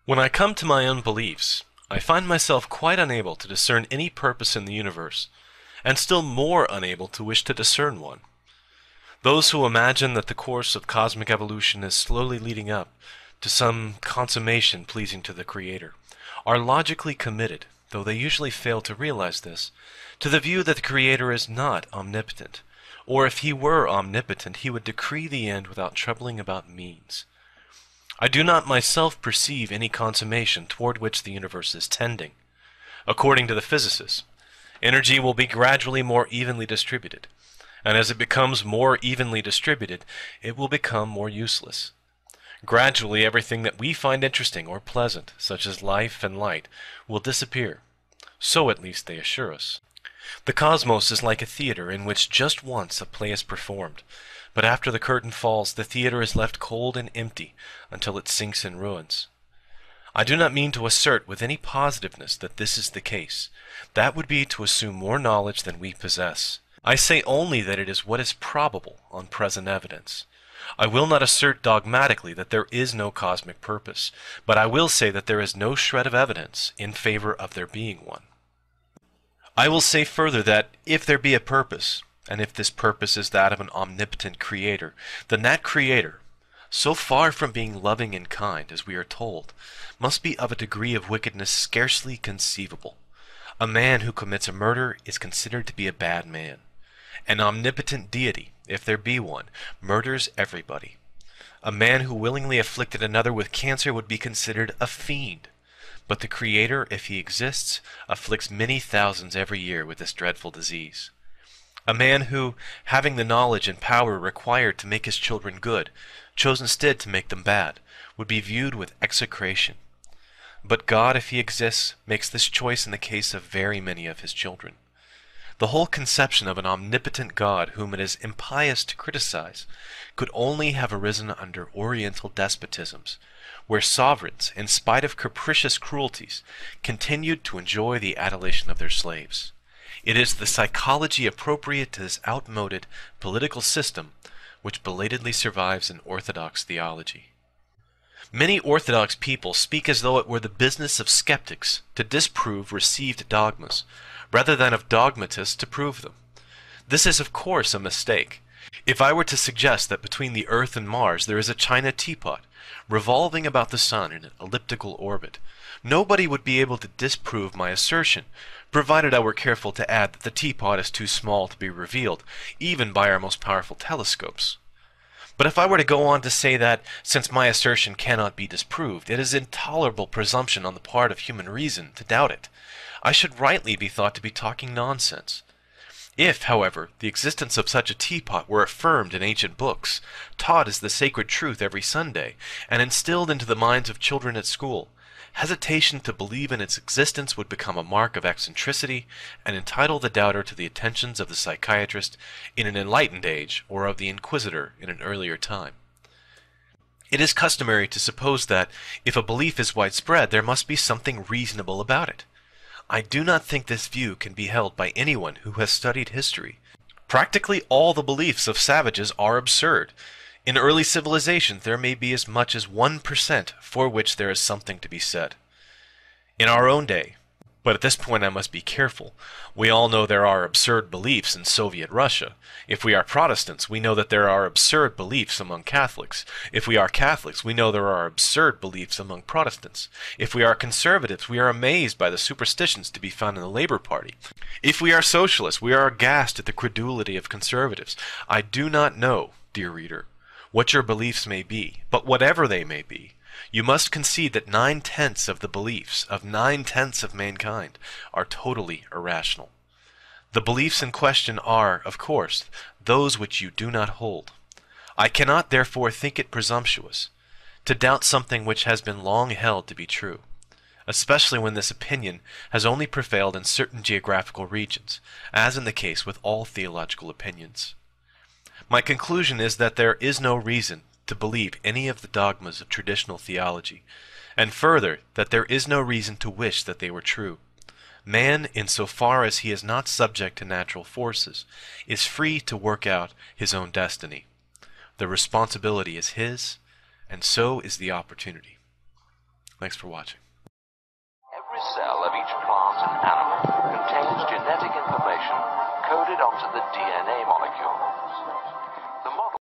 When I come to my own beliefs, I find myself quite unable to discern any purpose in the universe, and still more unable to wish to discern one. Those who imagine that the course of cosmic evolution is slowly leading up to some consummation pleasing to the Creator are logically committed, though they usually fail to realize this, to the view that the Creator is not omnipotent, or if he were omnipotent, he would decree the end without troubling about means. I do not myself perceive any consummation toward which the universe is tending. According to the physicists, energy will be gradually more evenly distributed, and as it becomes more evenly distributed, it will become more useless. Gradually, everything that we find interesting or pleasant, such as life and light, will disappear. So at least they assure us. The cosmos is like a theater in which just once a play is performed, but after the curtain falls, the theater is left cold and empty until it sinks in ruins. I do not mean to assert with any positiveness that this is the case. That would be to assume more knowledge than we possess. I say only that it is what is probable on present evidence. I will not assert dogmatically that there is no cosmic purpose, but I will say that there is no shred of evidence in favor of there being one. I will say further that if there be a purpose, and if this purpose is that of an omnipotent creator, then that creator, so far from being loving and kind, as we are told, must be of a degree of wickedness scarcely conceivable. A man who commits a murder is considered to be a bad man. An omnipotent deity, if there be one, murders everybody. A man who willingly afflicted another with cancer would be considered a fiend. But the Creator, if he exists, afflicts many thousands every year with this dreadful disease. A man who, having the knowledge and power required to make his children good, chose instead to make them bad, would be viewed with execration. But God, if he exists, makes this choice in the case of very many of his children. The whole conception of an omnipotent God whom it is impious to criticize could only have arisen under Oriental despotisms, where sovereigns, in spite of capricious cruelties, continued to enjoy the adulation of their slaves. It is the psychology appropriate to this outmoded political system which belatedly survives in Orthodox theology. Many Orthodox people speak as though it were the business of skeptics to disprove received dogmas, rather than of dogmatists to prove them. This is of course a mistake. If I were to suggest that between the Earth and Mars there is a china teapot, revolving about the sun in an elliptical orbit, nobody would be able to disprove my assertion, provided I were careful to add that the teapot is too small to be revealed, even by our most powerful telescopes. But if I were to go on to say that, since my assertion cannot be disproved, it is intolerable presumption on the part of human reason to doubt it, I should rightly be thought to be talking nonsense. If, however, the existence of such a teapot were affirmed in ancient books, taught as the sacred truth every Sunday, and instilled into the minds of children at school, hesitation to believe in its existence would become a mark of eccentricity, and entitle the doubter to the attentions of the psychiatrist in an enlightened age, or of the inquisitor in an earlier time. It is customary to suppose that, if a belief is widespread, there must be something reasonable about it. I do not think this view can be held by anyone who has studied history. Practically all the beliefs of savages are absurd. In early civilizations there may be as much as 1% for which there is something to be said. In our own day, but at this point I must be careful, we all know there are absurd beliefs in Soviet Russia. If we are Protestants, we know that there are absurd beliefs among Catholics. If we are Catholics, we know there are absurd beliefs among Protestants. If we are conservatives, we are amazed by the superstitions to be found in the Labour Party. If we are socialists, we are aghast at the credulity of conservatives. I do not know, dear reader, what your beliefs may be, but whatever they may be, you must concede that 9/10 of the beliefs of 9/10 of mankind are totally irrational. The beliefs in question are, of course, those which you do not hold. I cannot therefore think it presumptuous to doubt something which has been long held to be true, especially when this opinion has only prevailed in certain geographical regions, as in the case with all theological opinions. My conclusion is that there is no reason to believe any of the dogmas of traditional theology, and further, that there is no reason to wish that they were true. Man, in so far as he is not subject to natural forces, is free to work out his own destiny. The responsibility is his, and so is the opportunity. Thanks for watching. Every cell of each plant and animal contains genetic information coded onto the DNA molecules.